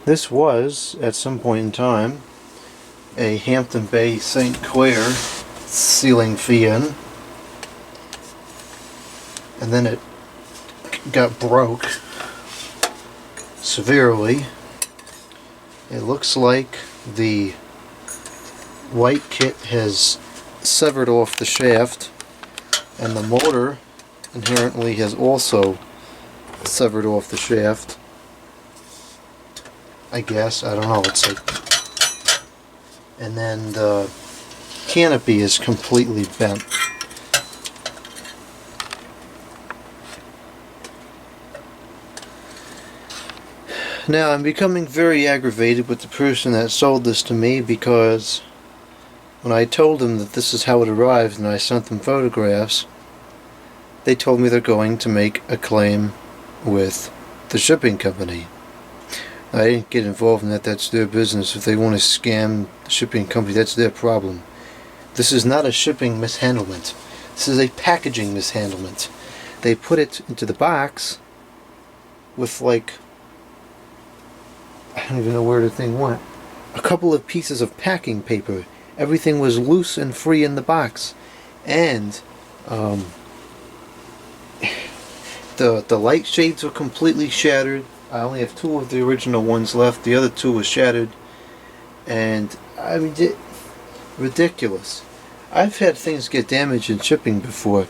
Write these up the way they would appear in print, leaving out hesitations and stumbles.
This was, at some point in time, a Hampton Bay St. Clair ceiling fan, and then it got broke severely. It looks like the white kit has severed off the shaft, and the motor inherently has also severed off the shaft. I guess, I don't know, it's like, and then the canopy is completely bent. Now I'm becoming very aggravated with the person that sold this to me, because when I told them that this is how it arrived and I sent them photographs, they told me they're going to make a claim with the shipping company. I didn't get involved in that. That's their business. If they want to scam the shipping company, that's their problem. This is not a shipping mishandlement. This is a packaging mishandlement. They put it into the box with, like, I don't even know where the thing went. A couple of pieces of packing paper. Everything was loose and free in the box. And the light shades were completely shattered. I only have 2 of the original ones left. The other 2 were shattered. And, I mean, ridiculous. I've had things get damaged in shipping before,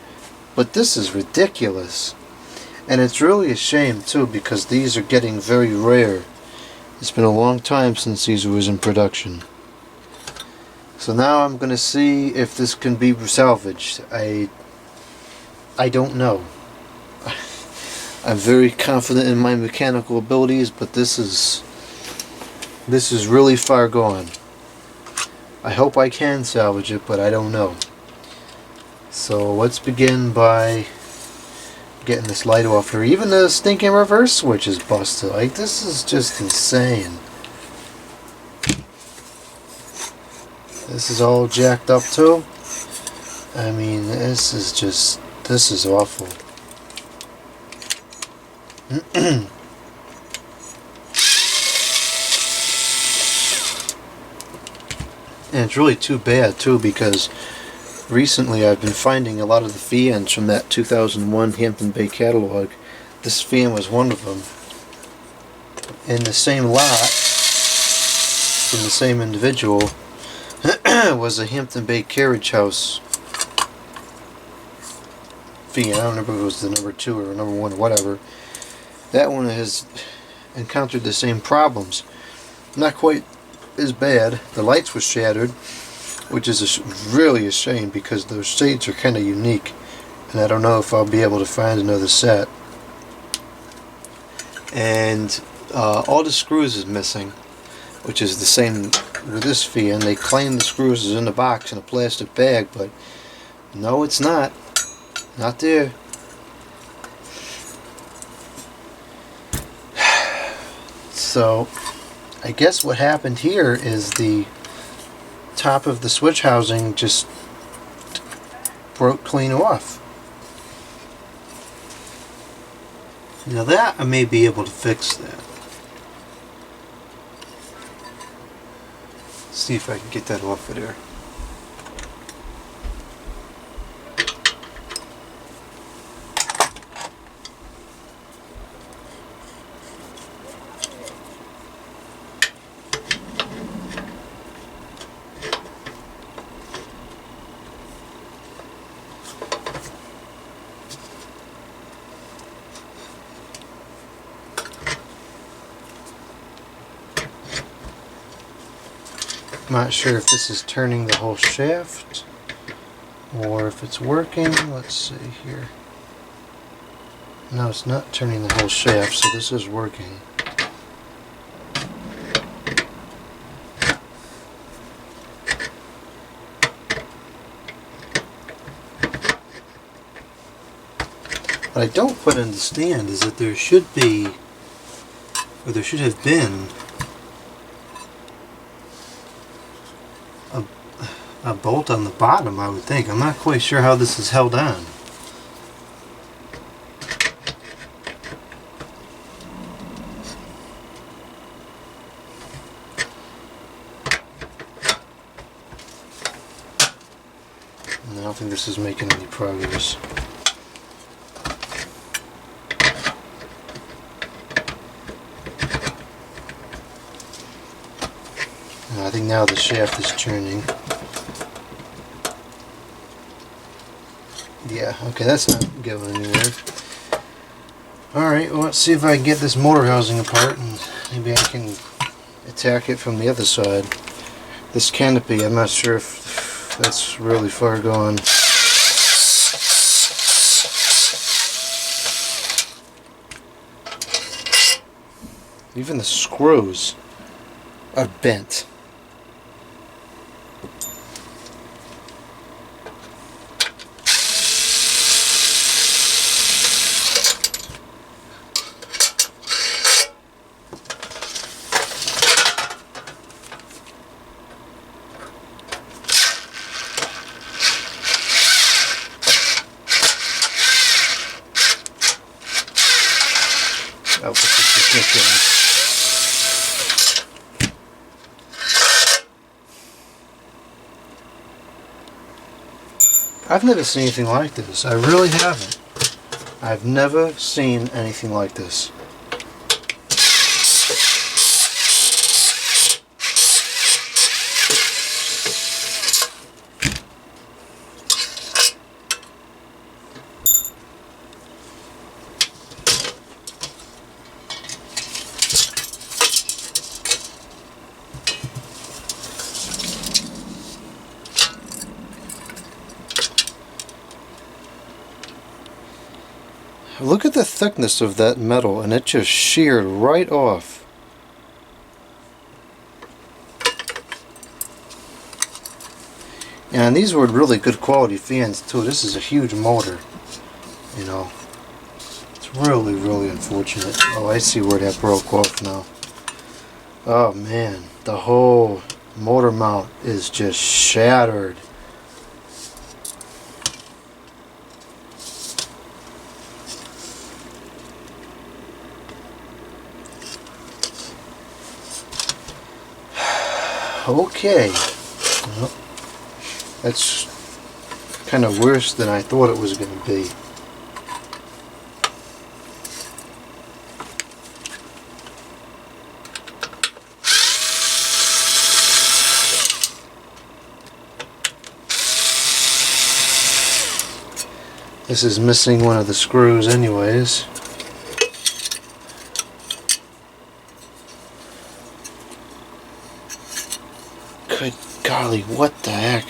but this is ridiculous. And it's really a shame, too, because these are getting very rare. It's been a long time since these was in production. So now I'm going to see if this can be salvaged. I don't know. I'm very confident in my mechanical abilities, but this is really far gone. I hope I can salvage it, but I don't know. So let's begin by getting this light off here. Even the stinking reverse switch is busted. Like, this is just insane. This is all jacked up too. I mean, this is awful. And it's really too bad too, because recently I've been finding a lot of the fans from that 2001 Hampton Bay catalog. This fan was one of them. In the same lot, from the same individual, was a Hampton Bay carriage house fan. I don't remember if it was the number 2 or number 1 or whatever. That one has encountered the same problems. Not quite as bad. The lights were shattered, which is really a shame, because those shades are kind of unique, and I don't know if I'll be able to find another set. And all the screws is missing, which is the same with this fan. They claim the screws is in the box in a plastic bag, but no, it's not. Not there. So I guess what happened here is the top of the switch housing just broke clean off. Now that I may be able to fix that. See if I can get that off of there. Not sure if this is turning the whole shaft or if it's working. Let's see here. No, it's not turning the whole shaft, so this is working. What I don't quite understand is that there should be, or there should have been, a bolt on the bottom, I would think. I'm not quite sure how this is held on. don't think this is making any progress. I think now the shaft is turning. Yeah, okay, that's not going anywhere. Alright, well, let's see if I can get this motor housing apart, and maybe I can attack it from the other side. This canopy, I'm not sure if that's really far gone. Even the screws are bent. Oh, this is ridiculous. I've never seen anything like this. I really haven't. I've never seen anything like this. Look at the thickness of that metal, and it just sheared right off. And these were really good quality fans too. This is a huge motor, you know. It's really, really unfortunate. Oh, I see where that broke off now. Oh man, the whole motor mount is just shattered. Okay, well, that's kind of worse than I thought it was going to be. This is missing one of the screws anyways. Good golly, what the heck?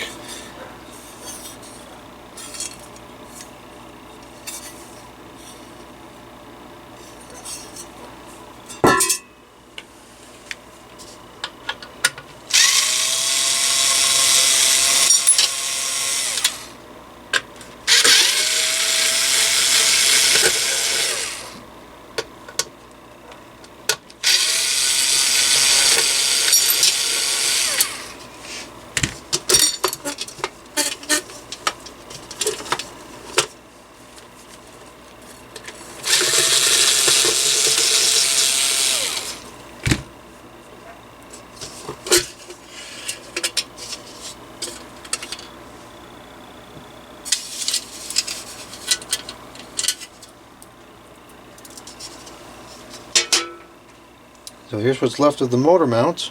So here's what's left of the motor mount.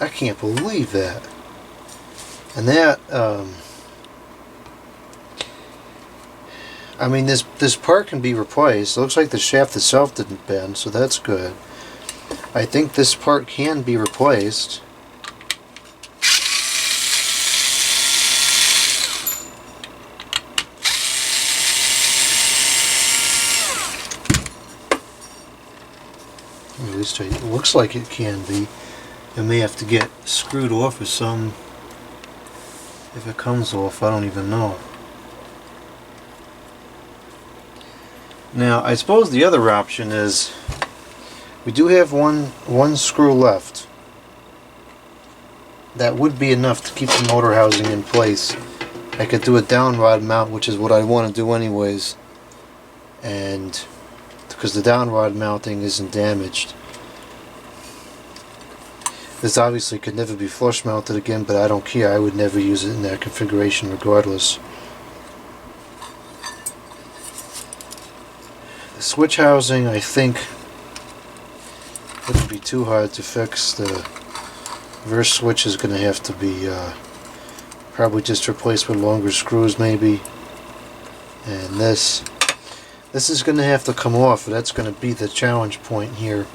I can't believe that. And that, I mean, this part can be replaced. It looks like the shaft itself didn't bend, so that's good. I think this part can be replaced. At least it looks like it can be. It may have to get screwed off or some. If it comes off, I don't even know. Now, I suppose the other option is we do have one screw left. That would be enough to keep the motor housing in place. I could do a down rod mount, which is what I want to do anyways, and because the down rod mounting isn't damaged. This obviously could never be flush mounted again, but I don't care. I would never use it in that configuration regardless. The switch housing, I think, wouldn't be too hard to fix. The reverse switch is going to have to be probably just replaced with longer screws maybe. And this is going to have to come off. That's going to be the challenge point here.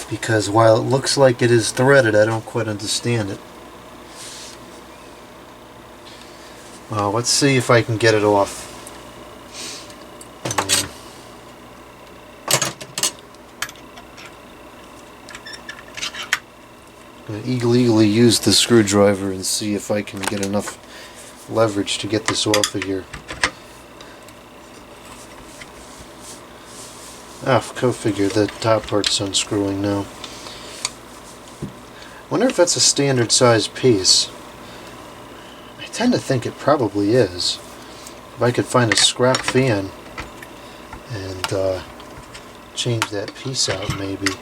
Because while it looks like it is threaded, I don't quite understand it. Well, let's see if I can get it off. I'm going to eagerly use the screwdriver and see if I can get enough leverage to get this off of here. Go figure, the top part's unscrewing now. Wonder if that's a standard size piece. I tend to think it probably is. If I could find a scrap fan and change that piece out maybe.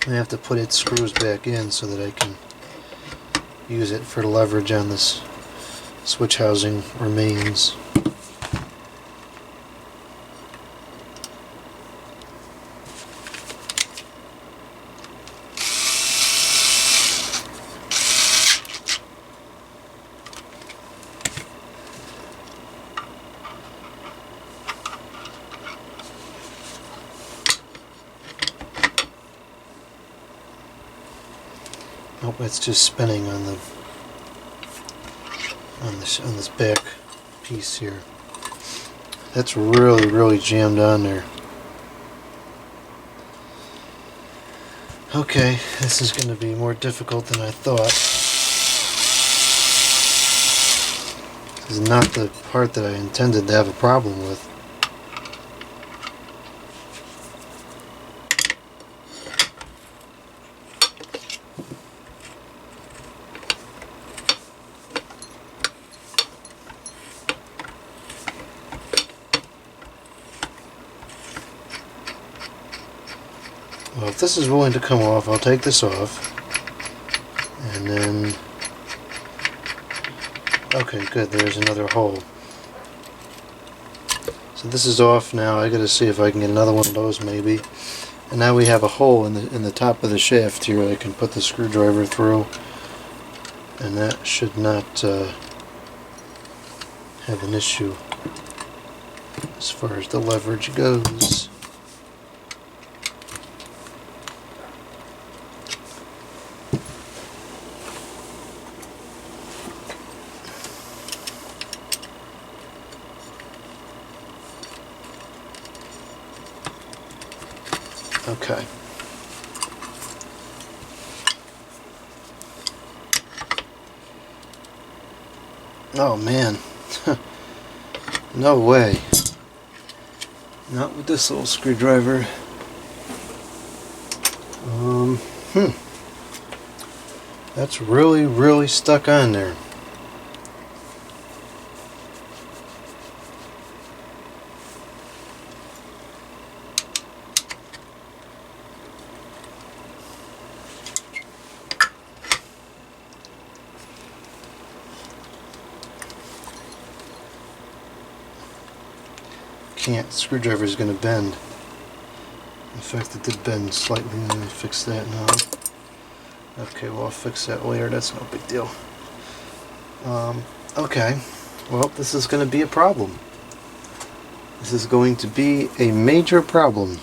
I have to put its screws back in so that I can use it for leverage on this switch housing remains. Nope, it's just spinning on this back piece here. That's really jammed on there. Okay, this is going to be more difficult than I thought. This is not the part that I intended to have a problem with. Well, if this is willing to come off, I'll take this off. And then... okay, good, there's another hole. So this is off now. I gotta see if I can get another one of those maybe. And now we have a hole in the top of the shaft here I can put the screwdriver through. And that should not have an issue as far as the leverage goes. Okay. Oh man. No way. Not with this little screwdriver. That's really stuck on there. Can't. The screwdriver is going to bend. In fact, it did bend slightly. Let me fix that now. Okay, well, I'll fix that later. That's no big deal. Okay. Well, this is going to be a problem. This is going to be a major problem.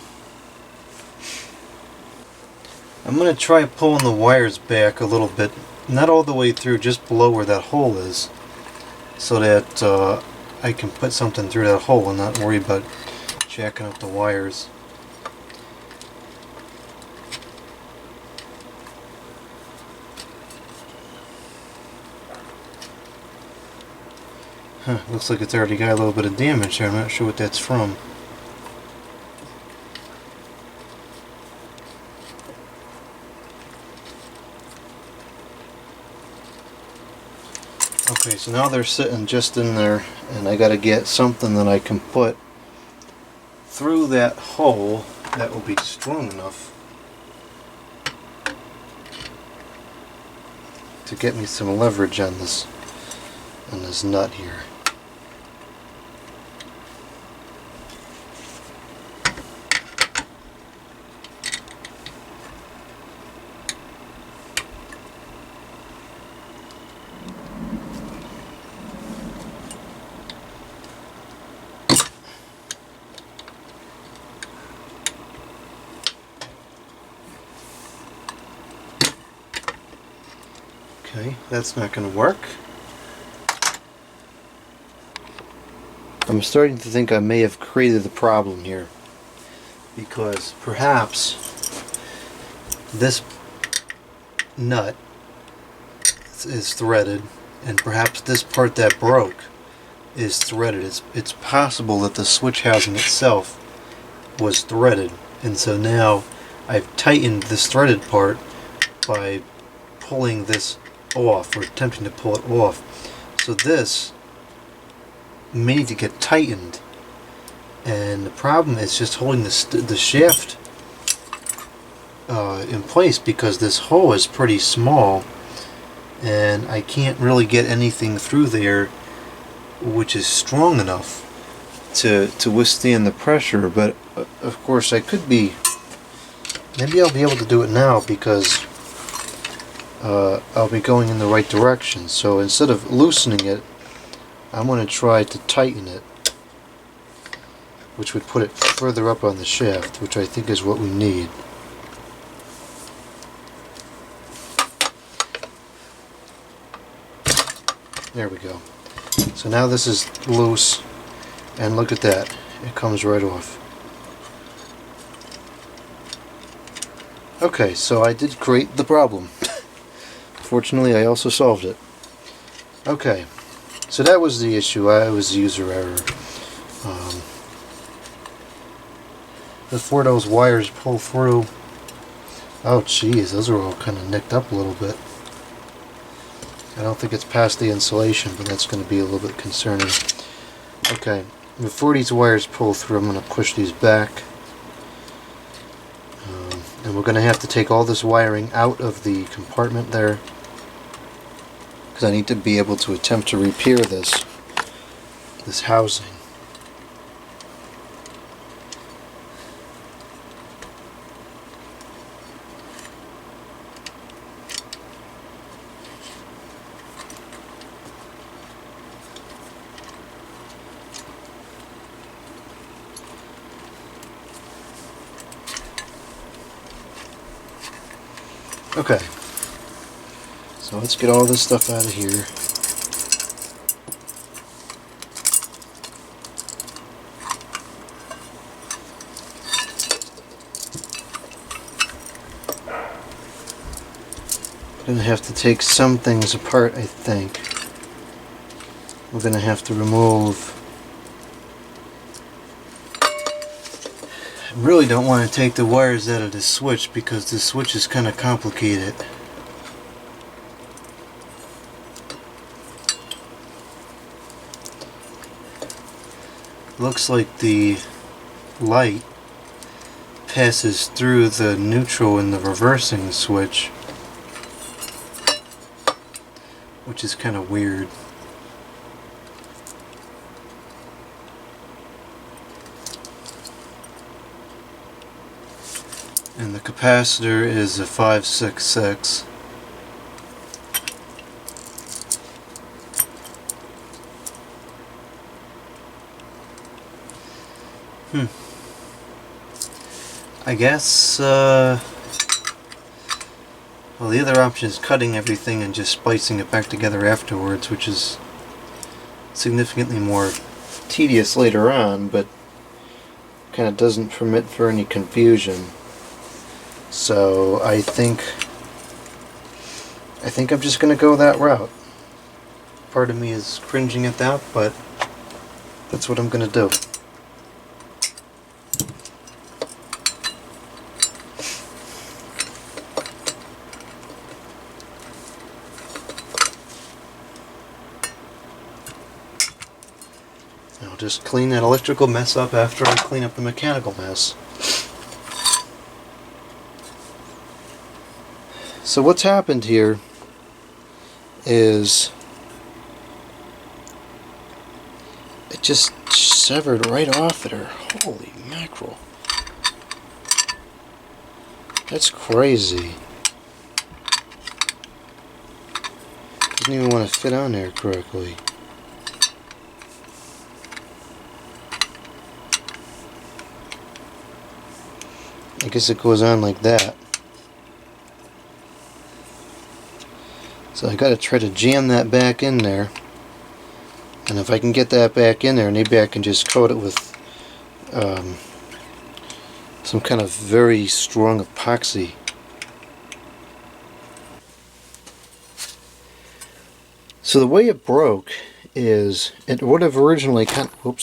I'm going to try pulling the wires back a little bit. Not all the way through, just below where that hole is. So that I can put something through that hole and not worry about jacking up the wires. Looks like it's already got a little bit of damage there. I'm not sure what that's from. Okay, so now they're sitting just in there, and I gotta get something that I can put through that hole that will be strong enough to get me some leverage on this nut here. Okay, that's not going to work. I'm starting to think I may have created the problem here, because perhaps this nut is threaded, and perhaps this part that broke is threaded. It's possible that the switch housing itself was threaded, and so now I've tightened this threaded part by pulling this off, or attempting to pull it off. So this may need to get tightened, and the problem is just holding the shaft in place, because this hole is pretty small and I can't really get anything through there which is strong enough to withstand the pressure. But of course I could be, maybe I'll be able to do it now, because I'll be going in the right direction. So instead of loosening it, I'm going to try to tighten it, which would put it further up on the shaft, which I think is what we need. There we go. So now this is loose, and look at that, it comes right off. Okay, so I did create the problem. Fortunately, I also solved it. Okay, so that was the issue. I was user error. Before those wires pull through, oh geez, those are all kind of nicked up a little bit. I don't think it's past the insulation, but that's going to be a little bit concerning. Okay, before these wires pull through, I'm going to push these back. And we're going to have to take all this wiring out of the compartment there, because I need to be able to attempt to repair this housing. Okay, so let's get all this stuff out of here. I'm going to have to take some things apart, I think. We're going to have to remove... I really don't want to take the wires out of the switch, because the switch is kind of complicated. Looks like the light passes through the neutral in the reversing switch, which is kind of weird. And the capacitor is a 566. I guess, well, the other option is cutting everything and just splicing it back together afterwards, which is significantly more tedious later on, but kind of doesn't permit for any confusion. So I think I'm just going to go that route. Part of me is cringing at that, but that's what I'm going to do. I'll just clean that electrical mess up after I clean up the mechanical mess. So what's happened here is it just severed right off at her. Holy mackerel. That's crazy. Doesn't even want to fit on there correctly. I guess it goes on like that. So I gotta try to jam that back in there. And if I can get that back in there, maybe I can just coat it with some kind of very strong epoxy. So the way it broke is it would have originally kind of,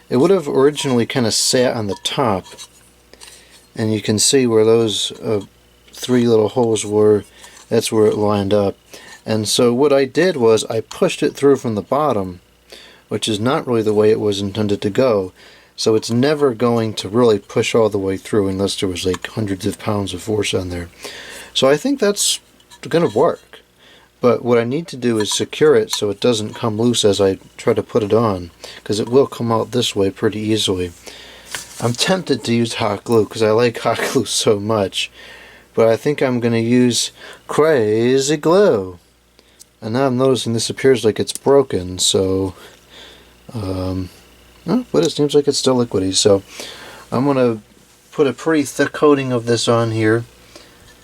it would have originally kind of sat on the top, and you can see where those 3 little holes were. That's where it lined up. And so what I did was I pushed it through from the bottom, which is not really the way it was intended to go. So it's never going to really push all the way through unless there was like hundreds of pounds of force on there. So I think that's going to work. But what I need to do is secure it so it doesn't come loose as I try to put it on, because it will come out this way pretty easily. I'm tempted to use hot glue because I like hot glue so much, but I think I'm going to use crazy glue. And now I'm noticing this appears like it's broken, so but it seems like it's still liquidy. So I'm going to put a pretty thick coating of this on here,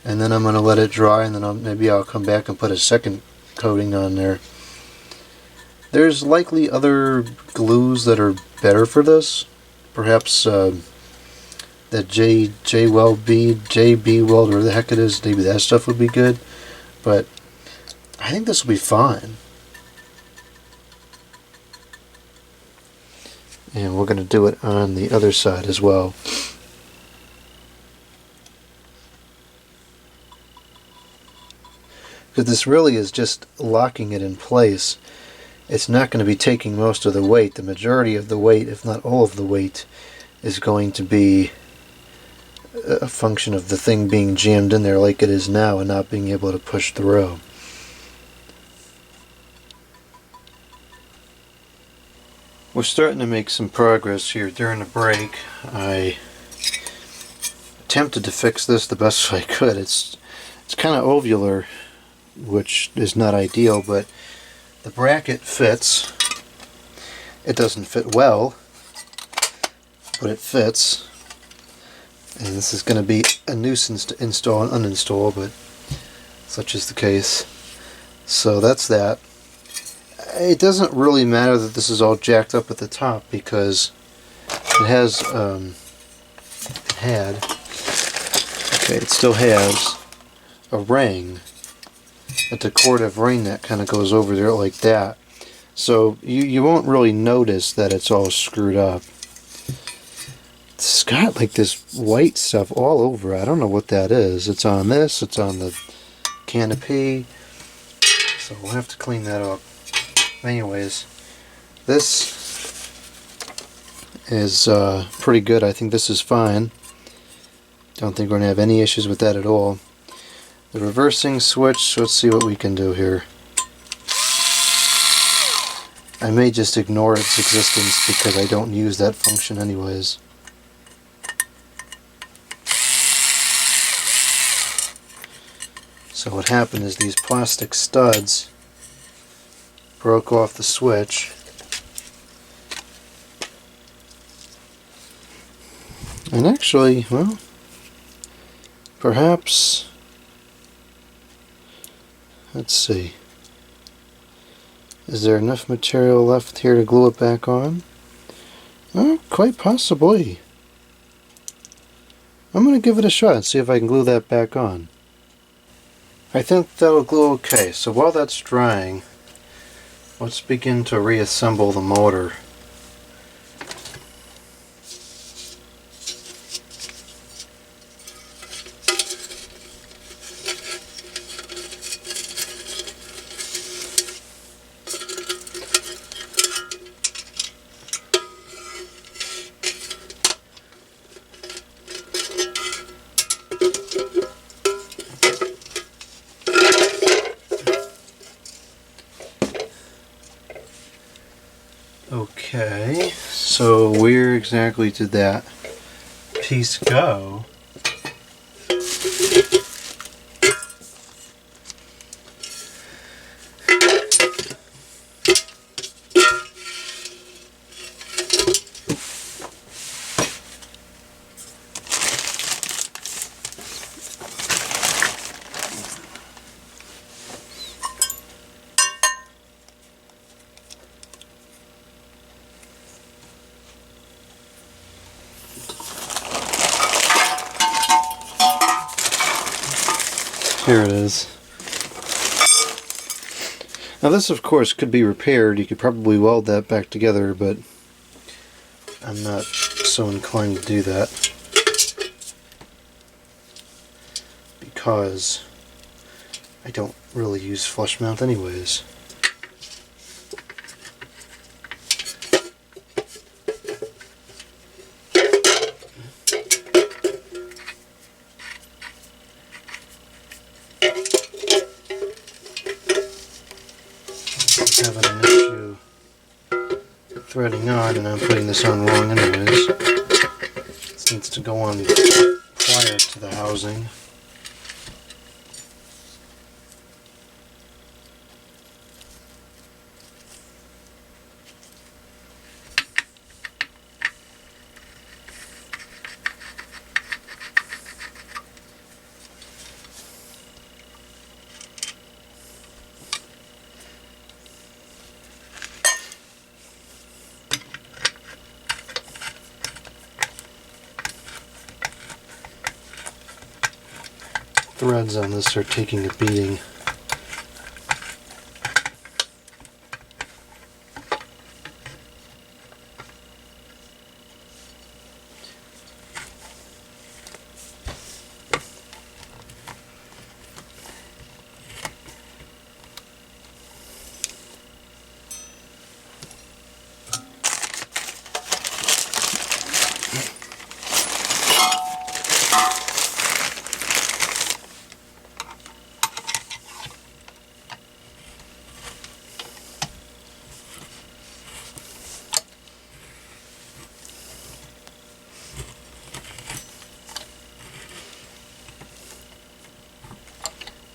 and then I'm going to let it dry, and then maybe I'll come back and put a second coating on there. There's likely other glues that are better for this. Perhaps that JB Weld, or the heck it is, maybe that stuff would be good. But I think this will be fine. And we're going to do it on the other side as well. Because this really is just locking it in place. It's not going to be taking most of the weight. The majority of the weight, if not all of the weight, is going to be a function of the thing being jammed in there like it is now and not being able to push through. We're starting to make some progress here. During the break, I attempted to fix this the best I could. It's kind of ovular, which is not ideal, but the bracket fits. It doesn't fit well, but it fits. And this is going to be a nuisance to install and uninstall, but such is the case. So that's that. It doesn't really matter that this is all jacked up at the top, because it still has a ring, a decorative ring that kind of goes over there like that. So you won't really notice that it's all screwed up. It's got like this white stuff all over. I don't know what that is. It's on this, it's on the canopy. So we'll have to clean that up. Anyways, this is pretty good. I think this is fine. Don't think we're going to have any issues with that at all. The reversing switch, let's see what we can do here. I may just ignore its existence because I don't use that function anyways. So what happened is these plastic studs broke off the switch. And actually, well, perhaps, let's see. Is there enough material left here to glue it back on? Oh, quite possibly. I'm going to give it a shot and see if I can glue that back on. I think that'll glue okay. So while that's drying, let's begin to reassemble the motor. Okay, so where exactly did that piece go? Here it is. Now this of course could be repaired. You could probably weld that back together, but I'm not so inclined to do that because I don't really use flush mount anyways. Having an issue threading on, and I'm putting this on wrong anyways. This needs to go on prior to the housing. Threads on this are taking a beating.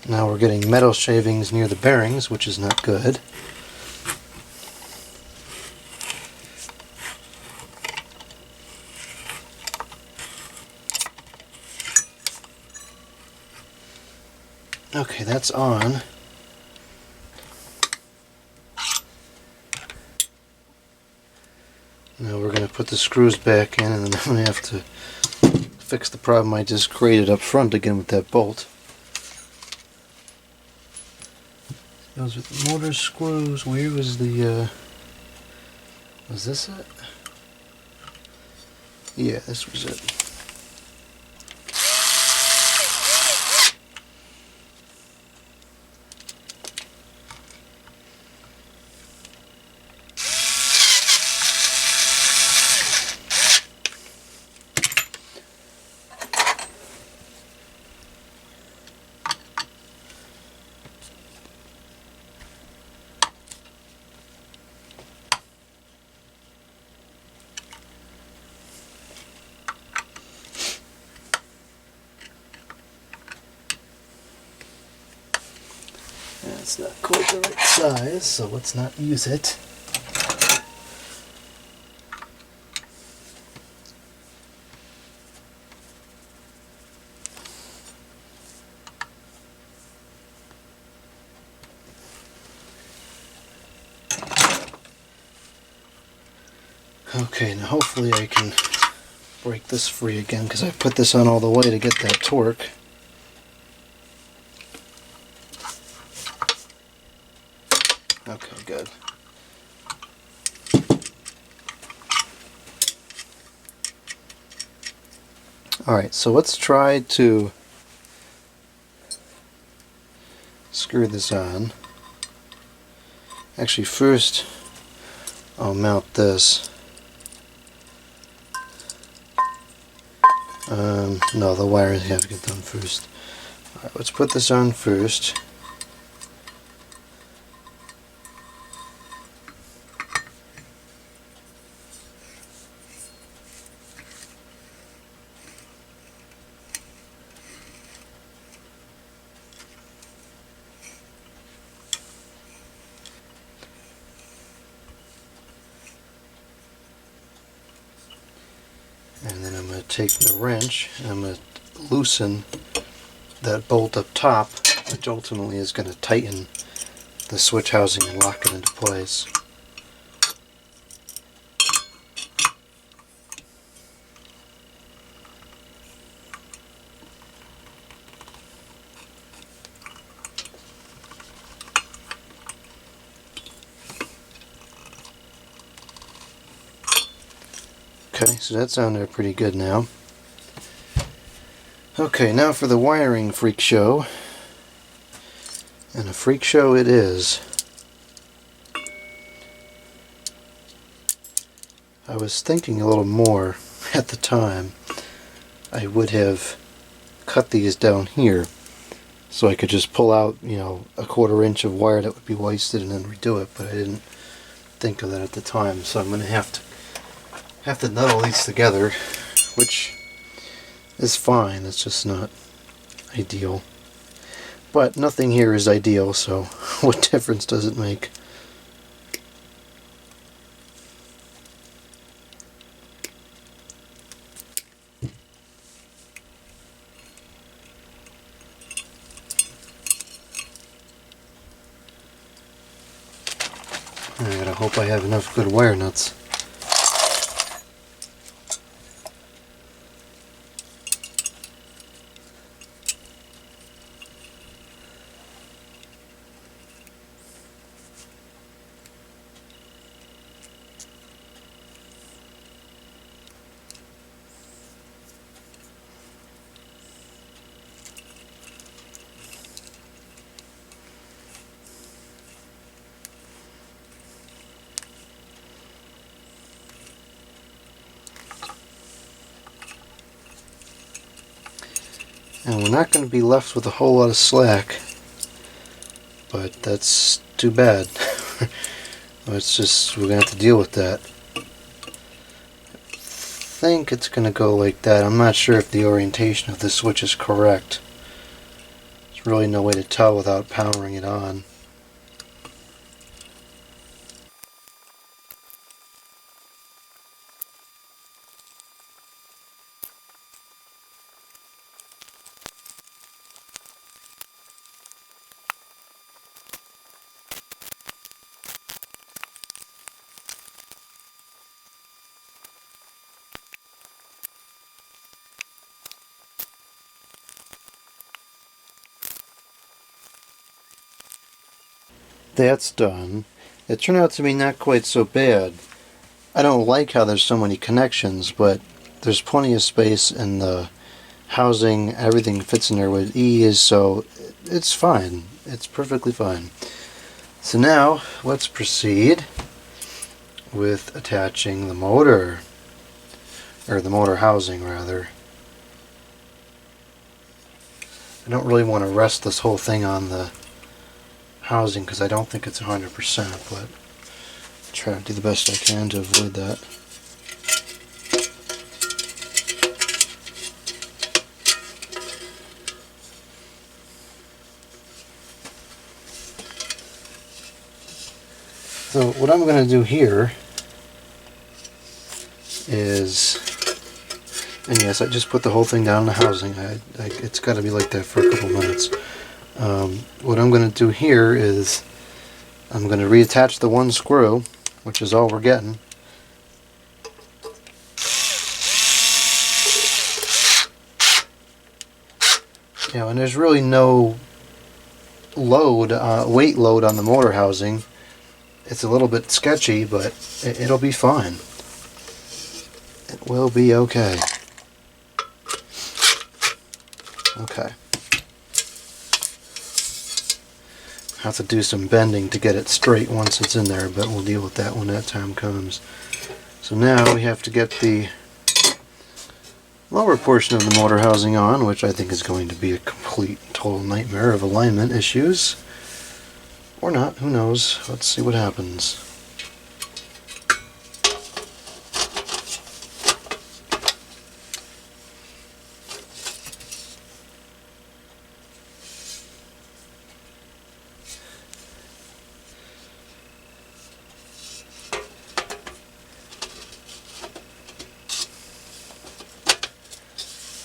Now we're getting metal shavings near the bearings, which is not good. Okay, that's on. Now we're going to put the screws back in, and then I'm going to have to fix the problem I just created up front again with that bolt. Those with the motor screws. Where was the, was this it? Yeah, this was it. It's not quite the right size, so let's not use it. Okay, now hopefully I can break this free again, because I put this on all the way to get that torque. Okay, good. Alright, so let's try to screw this on. Actually, first I'll mount this. No, the wires have to get done first. Alright, let's put this on first. And then I'm going to take the wrench and I'm going to loosen that bolt up top, which ultimately is going to tighten the switch housing and lock it into place. Okay, so that's on there pretty good now. Okay, now for the wiring freak show. And a freak show it is. I was thinking a little more at the time. I would have cut these down here so I could just pull out, you know, a 1/4 inch of wire that would be wasted and then redo it, but I didn't think of that at the time, so I'm going to have to nut all these together, which is fine. It's just not ideal. But nothing here is ideal, so what difference does it make? I gotta hope I have enough good wire nuts. And we're not going to be left with a whole lot of slack, but that's too bad. It's just, we're going to have to deal with that. I think it's going to go like that. I'm not sure if the orientation of this switch is correct. There's really no way to tell without powering it on. That's done. It turned out to be not quite so bad. I don't like how there's so many connections, but there's plenty of space in the housing. Everything fits in there with ease, so it's fine. It's perfectly fine. So now, let's proceed with attaching the motor, or the motor housing rather. I don't really want to rest this whole thing on the housing because I don't think it's 100%, but I'll try to do the best I can to avoid that. So what I'm going to do here is, and yes, I just put the whole thing down in the housing. It's got to be like that for a couple minutes. What I'm going to do here is I'm going to reattach the one screw, which is all we're getting. You know, and there's really no load, weight load on the motor housing. It's a little bit sketchy, but it'll be fine. It will be okay. Okay. Have to do some bending to get it straight once it's in there, but we'll deal with that when that time comes. So now we have to get the lower portion of the motor housing on, which I think is going to be a complete total nightmare of alignment issues. Or not, who knows. Let's see what happens.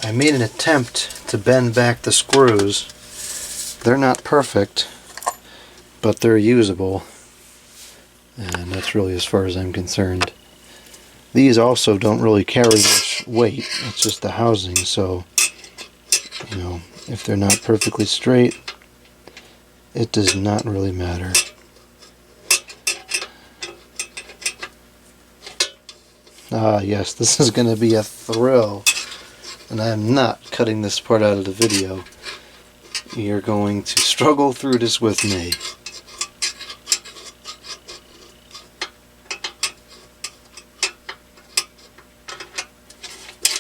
I made an attempt to bend back the screws. They're not perfect, but they're usable. And that's really as far as I'm concerned. These also don't really carry much weight. It's just the housing, so, you know, if they're not perfectly straight, it does not really matter. Ah, yes, this is going to be a thrill. And I am not cutting this part out of the video. You're going to struggle through this with me.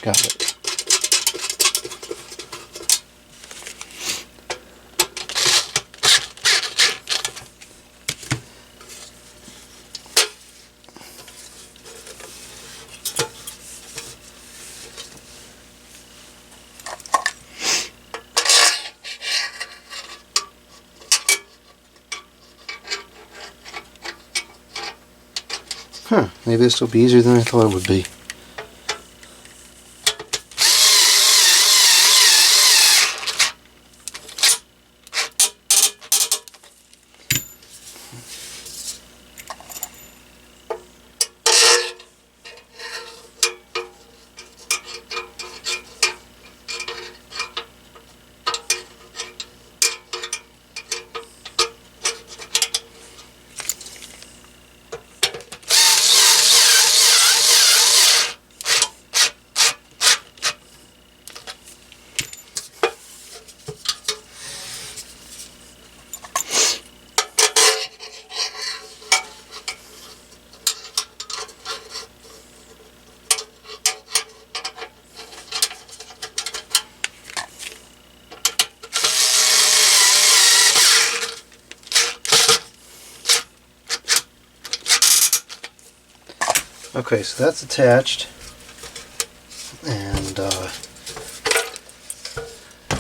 Got it. Huh, maybe this will be easier than I thought it would be. Okay, so that's attached, and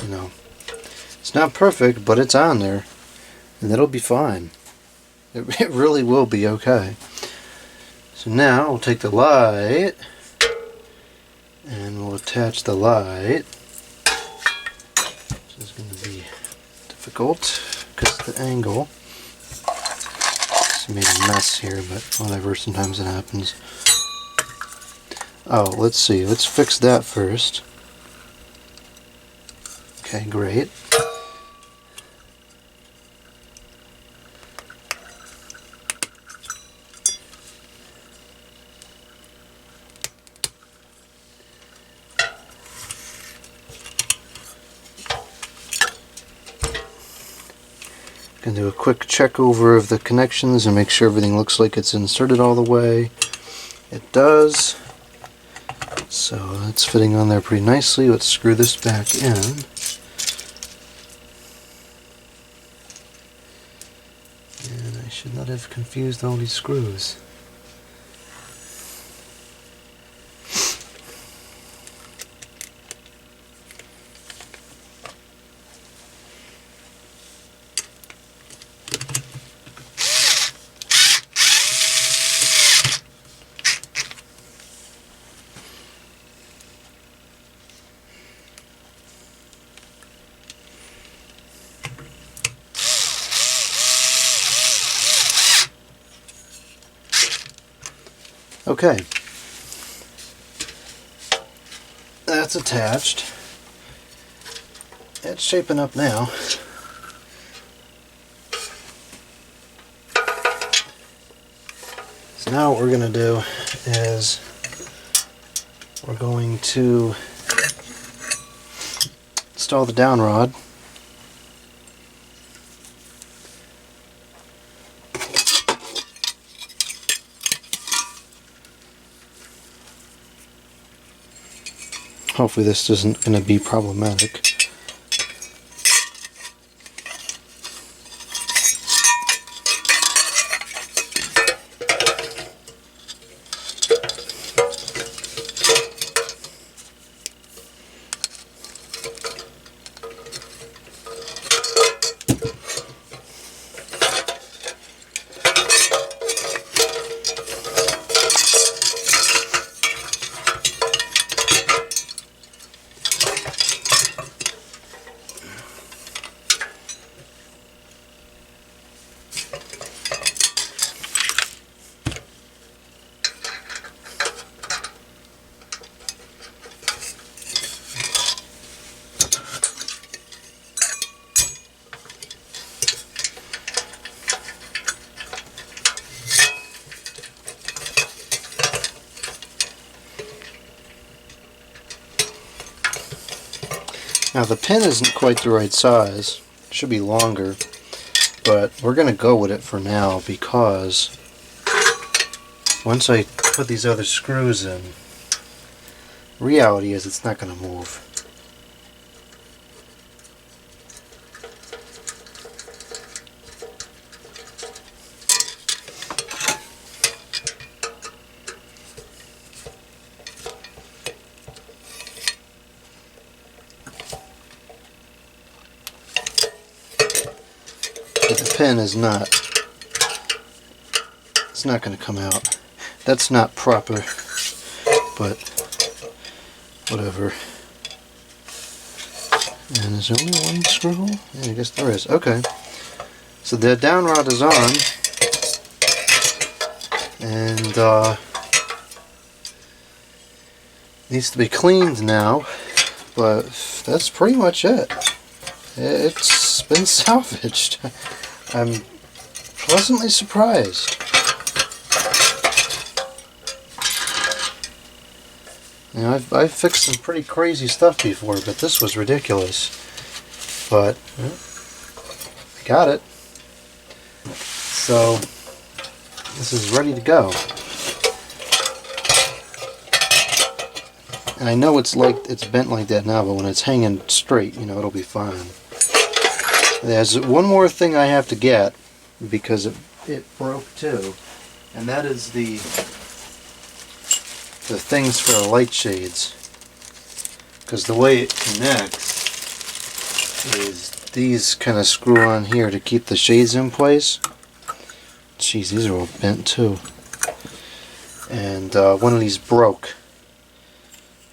you know, it's not perfect, but it's on there, and it'll be fine. It really will be okay. So now we'll take the light, and we'll attach the light. This is going to be difficult because of the angle. Just made a mess here, but whatever, sometimes it happens. Oh, let's see. Let's fix that first. Okay, great. Gonna do a quick check over of the connections and make sure everything looks like it's inserted all the way. It does. So it's fitting on there pretty nicely. Let's screw this back in. And I should not have confused all these screws. Okay, that's attached. It's shaping up now. So now what we're going to do is we're going to install the down rod. Hopefully this isn't going to be problematic. Now the pin isn't quite the right size. It should be longer, but we're going to go with it for now because once I put these other screws in, reality is it's not going to move. The pin is not, it's not going to come out. That's not proper, but whatever. And is there only one screw? Yeah, I guess there is. Okay. So the down rod is on, and needs to be cleaned now, but that's pretty much it. It's been salvaged. I'm pleasantly surprised. You know, I've fixed some pretty crazy stuff before, but this was ridiculous. But I got it. So this is ready to go. And I know it's bent like that now, but when it's hanging straight, you know, it'll be fine. There's one more thing I have to get because it broke too, and that is the things for the light shades. Because the way it connects is these kind of screw on here to keep the shades in place. Jeez, these are all bent too. And one of these broke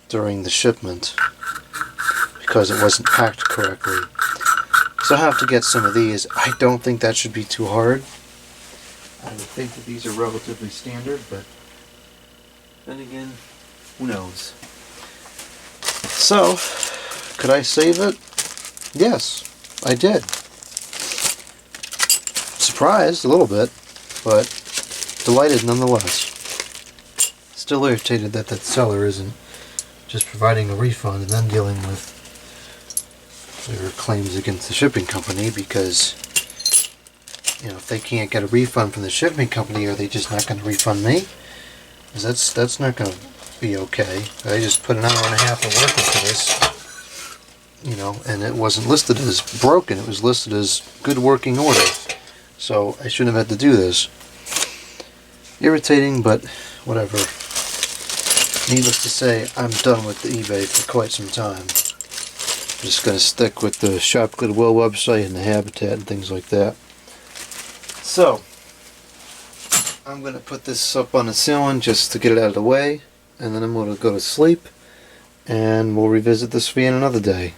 during the shipment because it wasn't packed correctly. So I have to get some of these. I don't think that should be too hard. I would think that these are relatively standard, but then again, who knows? So, could I save it? Yes, I did. Surprised a little bit, but delighted nonetheless. Still irritated that that seller isn't just providing a refund and then dealing with their claims against the shipping company, because you know, if they can't get a refund from the shipping company, are they just not going to refund me? Because that's not going to be okay. I just put an hour and a half of work into this, you know, and it wasn't listed as broken. It was listed as good working order. So I shouldn't have had to do this. Irritating, but whatever. Needless to say, I'm done with the eBay for quite some time. I'm just going to stick with the Shop Goodwill website and the Habitat and things like that. So, I'm going to put this up on the ceiling just to get it out of the way, and then I'm going to go to sleep, and we'll revisit this for you another day.